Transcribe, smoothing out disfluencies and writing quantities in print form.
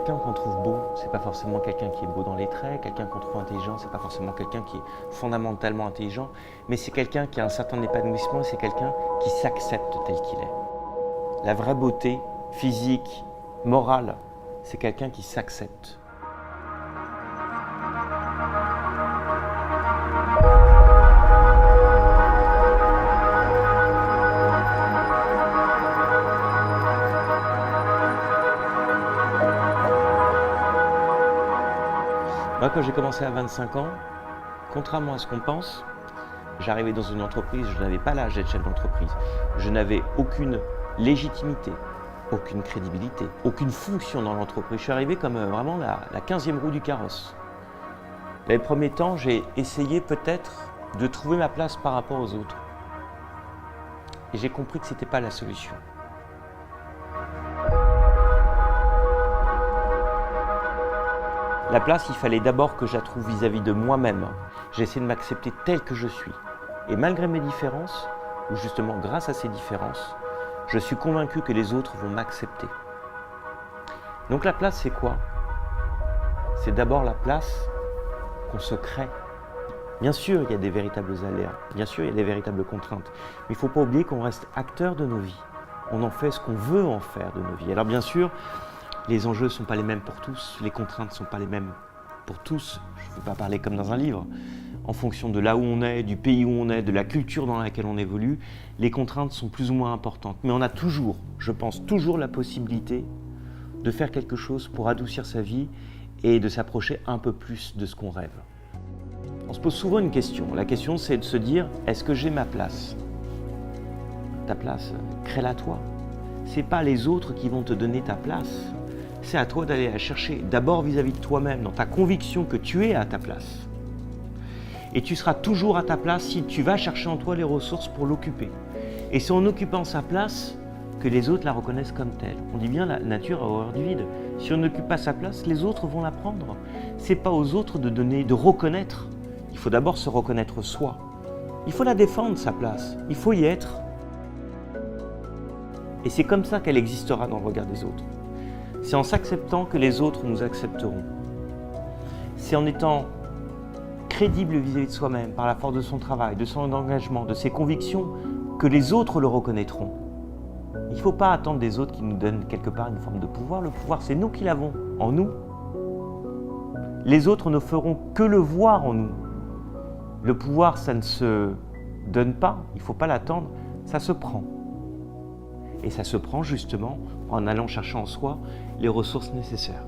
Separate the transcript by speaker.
Speaker 1: quelqu'un qu'on trouve beau, c'est pas forcément quelqu'un qui est beau dans les traits, quelqu'un qu'on trouve intelligent, c'est pas forcément quelqu'un qui est fondamentalement intelligent, mais c'est quelqu'un qui a un certain épanouissement, c'est quelqu'un qui s'accepte tel qu'il est. La vraie beauté physique, morale, c'est quelqu'un qui s'accepte. Moi, quand j'ai commencé à 25 ans, contrairement à ce qu'on pense, j'arrivais dans une entreprise, je n'avais pas l'âge d'être chef d'entreprise. Je n'avais aucune légitimité, aucune crédibilité, aucune fonction dans l'entreprise. Je suis arrivé comme vraiment la 15e roue du carrosse. Les premiers temps, j'ai essayé peut-être de trouver ma place par rapport aux autres. Et j'ai compris que ce n'était pas la solution. La place, il fallait d'abord que je la trouve vis-à-vis de moi-même. J'ai essayé de m'accepter tel que je suis. Et malgré mes différences, ou justement grâce à ces différences, je suis convaincu que les autres vont m'accepter. Donc la place, c'est quoi? C'est d'abord la place qu'on se crée. Bien sûr, il y a des véritables aléas, bien sûr, il y a des véritables contraintes, mais il ne faut pas oublier qu'on reste acteur de nos vies. On en fait ce qu'on veut en faire de nos vies. Alors bien sûr, les enjeux ne sont pas les mêmes pour tous, les contraintes ne sont pas les mêmes pour tous. Je ne veux pas parler comme dans un livre. En fonction de là où on est, du pays où on est, de la culture dans laquelle on évolue, les contraintes sont plus ou moins importantes. Mais on a toujours, je pense, toujours la possibilité de faire quelque chose pour adoucir sa vie et de s'approcher un peu plus de ce qu'on rêve. On se pose souvent une question. La question, c'est de se dire, est-ce que j'ai ma place? Ta place, crée-la toi. Ce n'est pas les autres qui vont te donner ta place. C'est à toi d'aller la chercher, d'abord vis-à-vis de toi-même, dans ta conviction que tu es à ta place. Et tu seras toujours à ta place si tu vas chercher en toi les ressources pour l'occuper. Et c'est en occupant sa place que les autres la reconnaissent comme telle. On dit bien la nature a horreur du vide. Si on n'occupe pas sa place, les autres vont la prendre. C'est pas aux autres de donner, de reconnaître. Il faut d'abord se reconnaître soi. Il faut la défendre, sa place. Il faut y être. Et c'est comme ça qu'elle existera dans le regard des autres. C'est en s'acceptant que les autres nous accepteront. C'est en étant crédible vis-à-vis de soi-même, par la force de son travail, de son engagement, de ses convictions, que les autres le reconnaîtront. Il ne faut pas attendre des autres qui nous donnent quelque part une forme de pouvoir. Le pouvoir, c'est nous qui l'avons, en nous. Les autres ne feront que le voir en nous. Le pouvoir, ça ne se donne pas, il ne faut pas l'attendre, ça se prend. Et ça se prend justement en allant chercher en soi les ressources nécessaires.